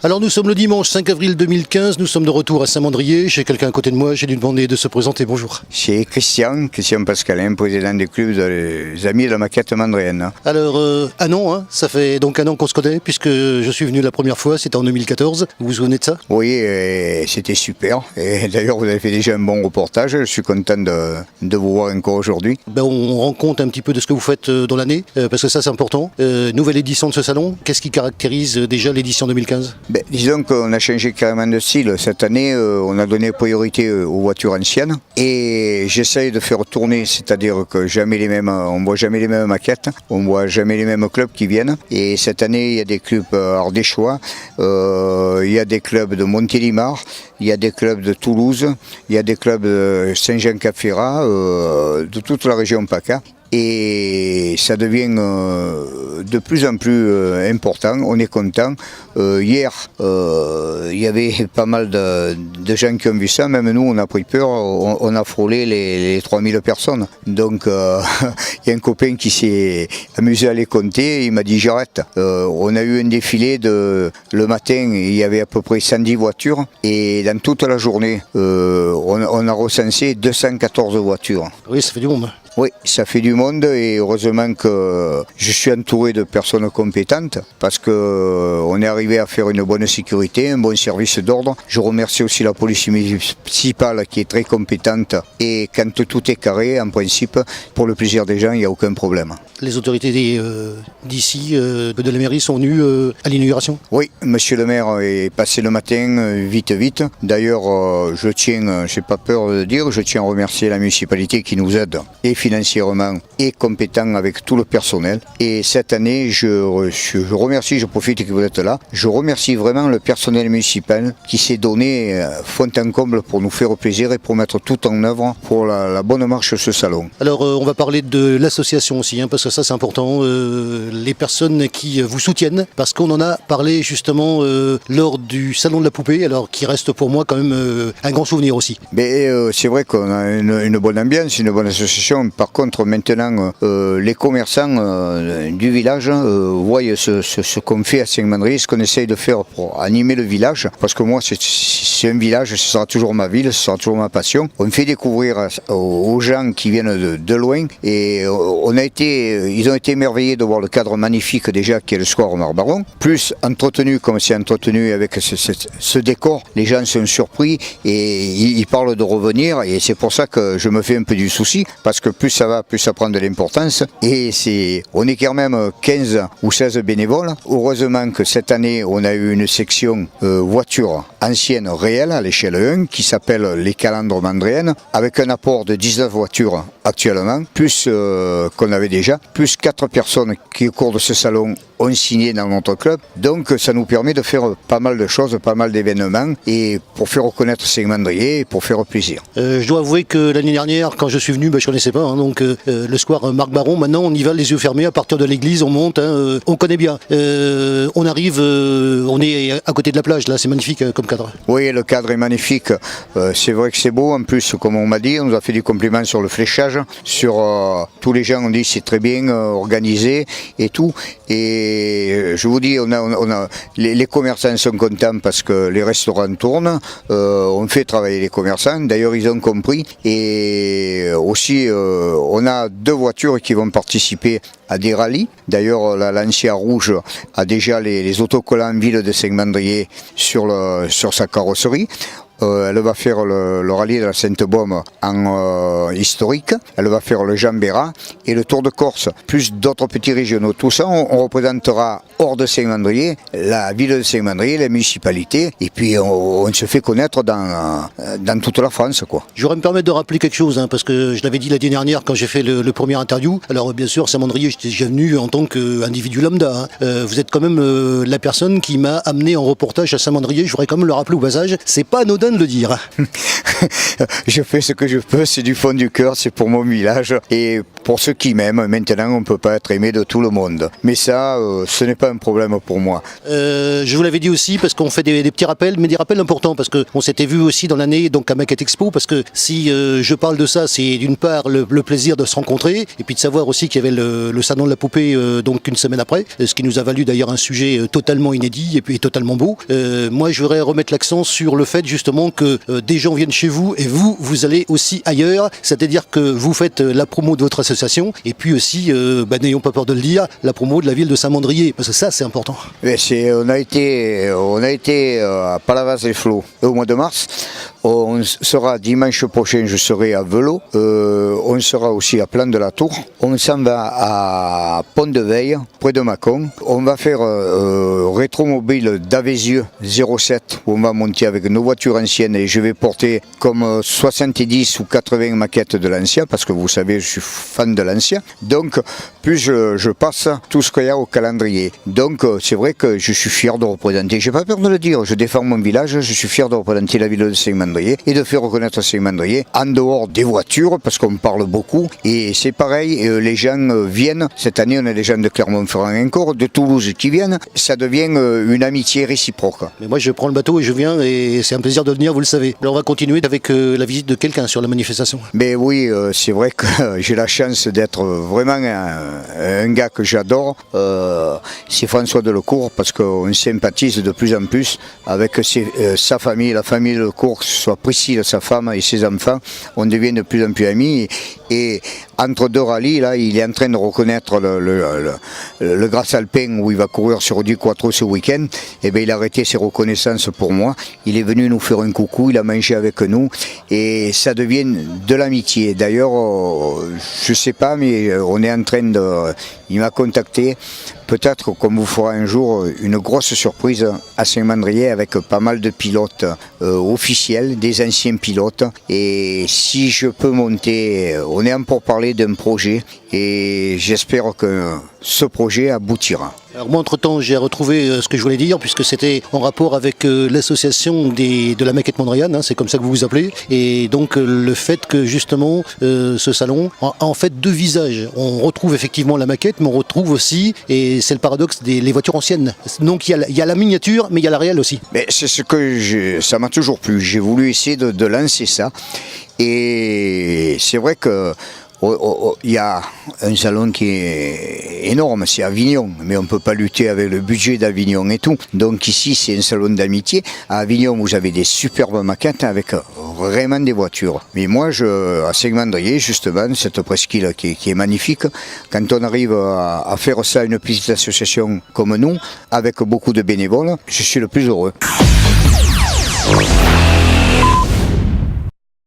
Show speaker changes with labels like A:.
A: Alors nous sommes le dimanche 5 avril 2015, nous sommes de retour à Saint-Mandrier. J'ai quelqu'un à côté de moi, j'ai dû demander de se présenter. Bonjour.
B: C'est Christian Pascalin, président du club des Amis de la Maquette Mandrienne.
A: Alors un an, hein, ça fait donc un an qu'on se connaît puisque je suis venu la première fois, c'était en 2014. Vous vous souvenez de ça?
B: Oui, c'était super. Et d'ailleurs, vous avez fait déjà un bon reportage. Je suis content de vous voir encore aujourd'hui.
A: On rend compte un petit peu de ce que vous faites dans l'année, parce que ça c'est important. Nouvelle édition de ce salon, qu'est-ce qui caractérise déjà l'édition 2015?
B: Disons qu'on a changé carrément de style. Cette année, on a donné priorité aux voitures anciennes. Et j'essaye de faire tourner, c'est-à-dire que on ne voit jamais les mêmes maquettes, on ne voit jamais les mêmes clubs qui viennent. Et cette année, il y a des clubs ardéchois, il y a des clubs de Montélimar, il y a des clubs de Toulouse, il y a des clubs de Saint-Jean-Cap-Ferrat, de toute la région PACA. Et ça devient de plus en plus important, on est content. Hier, il y avait pas mal de gens qui ont vu ça, même nous on a pris peur, on a frôlé les 3000 personnes. Donc il y a un copain qui s'est amusé à les compter, il m'a dit j'arrête. On a eu un défilé le matin, il y avait à peu près 110 voitures et dans toute la journée, on a recensé 214 voitures.
A: Oui, ça fait du monde.
B: Oui, ça fait du monde et heureusement que je suis entouré de personnes compétentes parce qu'on est arrivé à faire une bonne sécurité, un bon service d'ordre. Je remercie aussi la police municipale qui est très compétente et quand tout est carré, en principe, pour le plaisir des gens, il n'y a aucun problème.
A: Les autorités d'ici, de la mairie, sont venues à l'inauguration? Oui,
B: monsieur le maire est passé le matin, vite. D'ailleurs, je n'ai pas peur de dire, je tiens à remercier la municipalité qui nous aide et financièrement et compétent avec tout le personnel. Et cette année, je remercie, je profite que vous êtes là, je remercie vraiment le personnel municipal qui s'est donné fond en comble pour nous faire plaisir et pour mettre tout en œuvre pour la bonne marche de ce salon.
A: Alors, on va parler de l'association aussi, parce que ça c'est important, les personnes qui vous soutiennent, parce qu'on en a parlé justement lors du salon de la poupée, alors qui reste pour moi quand même un grand souvenir aussi.
B: Mais c'est vrai qu'on a une bonne ambiance, une bonne association. Par contre, maintenant, les commerçants du village voient ce qu'on fait à Saint-Mandrier, ce qu'on essaye de faire pour animer le village, parce que moi c'est un village, ce sera toujours ma ville, ce sera toujours ma passion. On fait découvrir aux gens qui viennent de loin et ils ont été émerveillés de voir le cadre magnifique déjà qui est le square Marbaron, plus entretenu comme c'est entretenu avec ce décor. Les gens sont surpris et ils parlent de revenir et c'est pour ça que je me fais un peu du souci, parce que plus ça va, plus ça prend de l'importance et on est quand même 15 ou 16 bénévoles. Heureusement que cette année on a eu une section voitures anciennes réelles à l'échelle 1 qui s'appelle les Calandres Mandriennes, avec un apport de 19 voitures actuellement, plus qu'on avait déjà, plus 4 personnes qui au cours de ce salon ont signé dans notre club. Donc ça nous permet de faire pas mal de choses, pas mal d'événements et pour faire reconnaître Saint-Mandrier et pour faire plaisir.
A: Je dois avouer que l'année dernière, quand je suis venu, je ne connaissais pas, donc le square Marc Baron, maintenant on y va les yeux fermés, à partir de l'église on monte, on connaît bien. On arrive, on est à côté de la plage, là c'est magnifique comme cadre.
B: Oui, le cadre est magnifique, c'est vrai que c'est beau, en plus comme on m'a dit, on nous a fait des compliments sur le fléchage, sur tous les gens ont dit c'est très bien organisé et tout, et je vous dis, les commerçants sont contents parce que les restaurants tournent, on fait travailler les commerçants, d'ailleurs ils ont compris, et aussi on a 2 voitures qui vont participer à des rallyes. D'ailleurs, la Lancia Rouge a déjà les autocollants ville de Saint-Mandrier sur sa carrosserie. Elle va faire le rallye de la Sainte-Baume en historique, elle va faire le Jean Bérat et le Tour de Corse, plus d'autres petits régionaux. Tout ça, on représentera hors de Saint-Mandrier, la ville de Saint-Mandrier, la municipalité, et puis on se fait connaître dans toute la France, quoi.
A: Je voudrais me permettre de rappeler quelque chose, parce que je l'avais dit l'année dernière quand j'ai fait le premier interview. Alors bien sûr, Saint-Mandrier, j'étais déjà venu en tant qu'individu lambda. Vous êtes quand même la personne qui m'a amené en reportage à Saint-Mandrier. Je voudrais quand même le rappeler au passage, c'est pas anodin de le dire.
B: Je fais ce que je peux, c'est du fond du cœur, c'est pour mon village et pour ceux qui m'aiment. Maintenant, on ne peut pas être aimé de tout le monde. Mais ça, ce n'est pas un problème pour moi.
A: Je vous l'avais dit aussi parce qu'on fait des petits rappels, mais des rappels importants parce qu'on s'était vu aussi dans l'année donc à Maquette Expo, parce que si je parle de ça, c'est d'une part le plaisir de se rencontrer et puis de savoir aussi qu'il y avait le salon de la poupée donc une semaine après, ce qui nous a valu d'ailleurs un sujet totalement inédit et puis totalement beau. Moi je voudrais remettre l'accent sur le fait justement que des gens viennent chez vous et vous allez aussi ailleurs, c'est-à-dire que vous faites la promo de votre association et puis aussi, n'ayons pas peur de le dire, la promo de la ville de Saint-Mandrier, parce que ça c'est important.
B: On a été à Palavas-les-Flots au mois de mars. On sera dimanche prochain, je serai à Velot. On sera aussi à Plan de la Tour. On s'en va à Pont-de-Veille, près de Mâcon. On va faire rétromobile d'Avézieux 07, où on va monter avec nos voitures anciennes et je vais porter comme 70 ou 80 maquettes de l'ancien, parce que vous savez, je suis fan de l'ancien. Donc, plus je passe tout ce qu'il y a au calendrier. Donc, c'est vrai que je suis fier de représenter. J'ai pas peur de le dire. Je défends mon village. Je suis fier de représenter la ville de Saint-Mandrier et de faire reconnaître Saint-Mandrier en dehors des voitures, parce qu'on parle beaucoup. Et c'est pareil, les gens viennent. Cette année, on a des gens de Clermont-Ferrand encore, de Toulouse qui viennent. Ça devient une amitié réciproque.
A: Mais moi, je prends le bateau et je viens, et c'est un plaisir de venir, vous le savez. Alors, on va continuer avec la visite de quelqu'un sur la manifestation.
B: Mais oui, c'est vrai que j'ai la chance d'être vraiment un gars que j'adore. C'est François Delecourt, parce qu'on sympathise de plus en plus avec sa famille, la famille Delecourt, que ce soit Priscille, sa femme et ses enfants. On devient de plus en plus amis. Et entre deux rallyes, là, il est en train de reconnaître le Grasse Alpin où il va courir sur du Quattro ce week-end. Et bien, il a arrêté ses reconnaissances pour moi. Il est venu nous faire un coucou, il a mangé avec nous. Et ça devient de l'amitié. D'ailleurs, je ne sais pas, mais on est en train de... Il m'a contacté. Peut-être qu'on vous fera un jour une grosse surprise à Saint-Mandrier avec pas mal de pilotes officiels, des anciens pilotes. Et si je peux monter, on est en pour parler d'un projet et j'espère que ce projet aboutira.
A: Alors moi, entre-temps, j'ai retrouvé ce que je voulais dire, puisque c'était en rapport avec l'association de la maquette Mondrian, c'est comme ça que vous vous appelez, et donc le fait que justement ce salon a en fait deux visages. On retrouve effectivement la maquette, mais on retrouve aussi, et c'est le paradoxe, les voitures anciennes. Donc il y a la miniature, mais il y a la réelle aussi.
B: Mais c'est ce que ça m'a toujours plu. J'ai voulu essayer de lancer ça, et c'est vrai que il y a un salon qui est énorme, c'est Avignon, mais on ne peut pas lutter avec le budget d'Avignon et tout. Donc ici, c'est un salon d'amitié. À Avignon, vous avez des superbes maquettes avec vraiment des voitures. Mais moi, à Saint-Mandrier, justement, cette presqu'île qui est magnifique, quand on arrive à faire ça, une petite association comme nous, avec beaucoup de bénévoles, je suis le plus heureux.